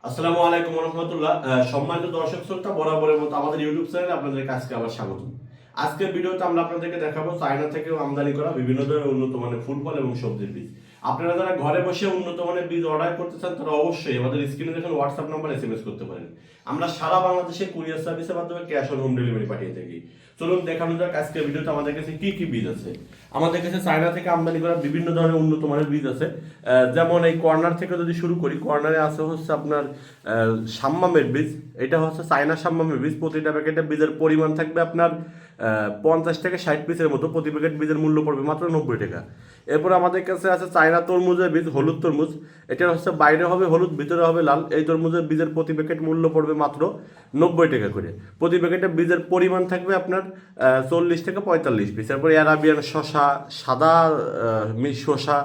আসসালামু আলাইকুম রহমতুল্লাহ। সম্মানিত দর্শক শ্রোতা, বরাবরের মতো আমাদের ইউটিউব চ্যানেলে আপনাদের কাছকে আবার স্বাগত। আজকের ভিডিওতে আমরা আপনাদেরকে দেখাবো চায়না থেকে আমদানি করা বিভিন্ন ধরনের উন্নত মানের ফুল ফল এবং সবজির বীজ। আপনারা যারা ঘরে বসে উন্নত মানের বীজ অর্ডার করতে চান তারা অবশ্যই আমাদের স্ক্রিনে দেখুন হোয়াটসঅ্যাপ নাম্বার এসএমএস করতে পারেন। আমরা সারা বাংলাদেশে কুরিয়ার সার্ভিসের মাধ্যমে ক্যাশ অন হোম ডেলিভারি পাঠিয়ে থাকি। চলুন দেখানো যাক আজকের ভিডিওতে আমাদের কাছে কি কি বীজ আছে। আমাদের কাছে চায়না থেকে আমদানি করা বিভিন্ন ধরনের উন্নত মানের বীজ আছে। যেমন এই কর্নার থেকে যদি শুরু করি, কর্নারে আছে হচ্ছে আপনার সাম্মামের বীজ। এটা হচ্ছে চায়না সাম্মামের বীজ। প্রতিটা প্যাকেটে বীজের পরিমাণ থাকবে আপনার 50 থেকে 60 পিসের মতো। প্রতি প্যাকেট বীজের মূল্য পড়বে মাত্র 90 টাকা। এরপর আমাদের কাছে আছে চায়না তরমুজের বীজ, হলুদ তরমুজ। এটা হচ্ছে বাইরে হবে হলুদ, ভিতরে হবে লাল। এই তরমুজের বীজের প্রতি প্যাকেট মূল্য পড়বে মাত্র 90 টাকা করে। প্রতি প্যাকেটে বীজের পরিমাণ থাকবে আপনার 40 থেকে 45 পিস। এরপরে অ্যারাবিয়ান শসা, সাদা শসা,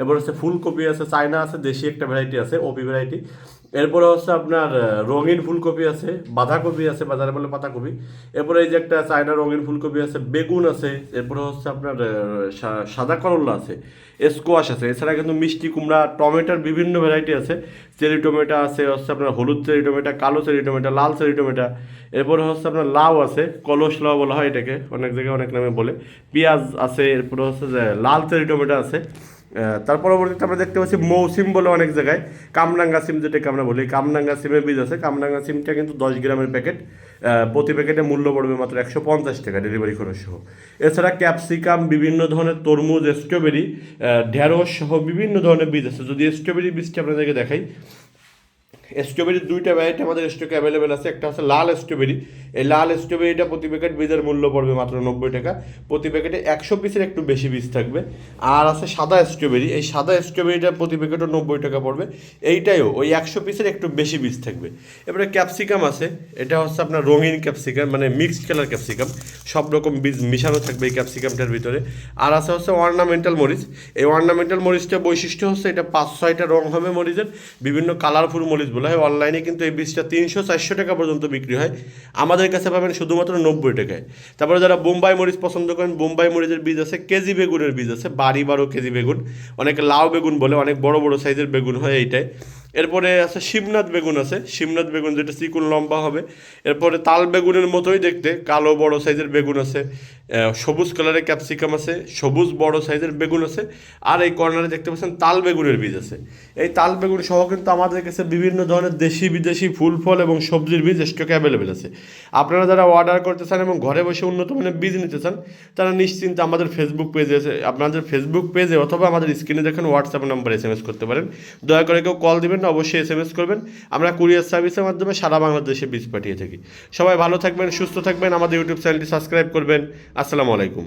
এরপর হচ্ছে ফুলকপি আছে, চায়না আছে, দেশি একটা ভ্যারাইটি আছে, ওপি ভ্যারাইটি। এরপরে হচ্ছে আপনার রঙিন ফুলকপি আছে, বাঁধাকপি আছে, বাজারে বলে পাতাকপি। এরপরে এই যে একটা চায়না রঙিন ফুলকপি আছে, বেগুন আছে। এরপরে হচ্ছে আপনার সাদা করলা আছে, স্কোয়াশ আছে। এছাড়া কিন্তু মিষ্টি কুমড়া, টমেটোর বিভিন্ন ভ্যারাইটি আছে। চেরি টমেটো আছে, হচ্ছে আপনার হলুদ চেরি টমেটো, কালো চেরি টমেটো, লাল চেরি টমেটো। এরপরে হচ্ছে আপনার লাউ আছে, কলস লাউ বলা হয় এটাকে, অনেক জায়গায় অনেক নামে বলে। পেঁয়াজ আছে, এরপরে হচ্ছে যে লাল চেরি টমেটো আছে। তার পরবর্তীতে আমরা দেখতে পাচ্ছি মৌসিম বলে অনেক জায়গায়, কামরাঙ্গা সিম যেটাকে আমরা বলি, কামরাঙ্গা সিমের বীজ আছে। কামরাঙ্গা সিমটা কিন্তু 10 গ্রামের প্যাকেট। প্রতি প্যাকেটে মূল্য পড়বে মাত্র 150 টাকা ডেলিভারি খরচ সহ। এছাড়া ক্যাপসিকাম, বিভিন্ন ধরনের তরমুজ, স্ট্রবেরি, ঢেঁড়স সহ বিভিন্ন ধরনের বীজ আছে। যদি স্ট্রবেরি বীজটা আপনাদেরকে দেখাই, স্ট্রবেরির দুইটা ভ্যারাইটি আমাদের স্টকে অ্যাভেলেবেল আছে। একটা হচ্ছে লাল স্ট্রবেরি। এই লাল স্ট্রবেরিটা প্রতি প্যাকেট বীজের মূল্য পড়বে মাত্র 90 টাকা। প্রতি প্যাকেটে 100 পিসের একটু বেশি বীজ থাকবে। আর আছে সাদা স্ট্রবেরি। এই সাদা স্ট্রবেরিটা প্রতি প্যাকেটও 90 টাকা পড়বে। এইটাইও ওই 100 পিসের একটু বেশি বীজ থাকবে। এবারে ক্যাপসিকাম আছে। এটা হচ্ছে আপনার রঙিন ক্যাপসিকাম, মানে মিক্সড কালার ক্যাপসিকাম। সব রকম বীজ মিশানো থাকবে এই ক্যাপসিকামটার ভিতরে। আর আছে হচ্ছে অর্নামেন্টাল মরিচ। এই অর্নামেন্টাল মরিচটার বৈশিষ্ট্য হচ্ছে এটা 5-6টা রং হবে মরিচের, বিভিন্ন কালারফুল মরিচ বলা হয়। অনলাইনে কিন্তু এই বীজটা 300-400 টাকা পর্যন্ত বিক্রি হয়। আমাদের কাছে পাবেন শুধুমাত্র 90 টাকায়। তারপরে যারা বোম্বাই মরিচ পছন্দ করেন, বোম্বাই মরিচের বীজ আছে, কেজি বেগুনের বীজ আছে, 12 কেজি বেগুন। অনেকে লাউ বেগুন বলে, অনেক বড় বড় সাইজের বেগুন হয় এইটাই। এরপরে আছে শিবনাথ বেগুন আছে, শিবনাথ বেগুন যেটা চিকুন লম্বা হবে। এরপরে তাল বেগুনের মতোই দেখতে, কালো বড় সাইজের বেগুন আছে। সবুজ কালারের ক্যাপসিকাম আছে, সবুজ বড় সাইজের বেগুন আছে। আর এই কর্নারে দেখতে পাচ্ছেন তাল বেগুনের বীজ আছে। এই তাল বেগুন সহ কিন্তু আমাদের কাছে বিভিন্ন ধরনের দেশি বিদেশি ফুল ফল এবং সবজির বীজ স্টকে অ্যাভেলেবেল আছে। আপনারা যারা অর্ডার করতে চান এবং ঘরে বসে উন্নত মানের বীজ নিতে চান, তারা নিশ্চিন্তে আমাদের ফেসবুক পেজে আছে, আপনাদের ফেসবুক পেজে অথবা আমাদের স্ক্রিনে দেখেন হোয়াটসঅ্যাপ নাম্বার এসএমএস করতে পারেন। দয়া করে কেউ কল দিবেন না, অবশ্যই এসএমএস করবেন। আমরা কুরিয়ার সার্ভিসের মাধ্যমে সারা বাংলাদেশে বীজ পাঠিয়ে থাকি। সবাই ভালো থাকবেন, সুস্থ থাকবেন, আমাদের ইউটিউব চ্যানেলটি সাবস্ক্রাইব করবেন। আসসালামু আলাইকুম।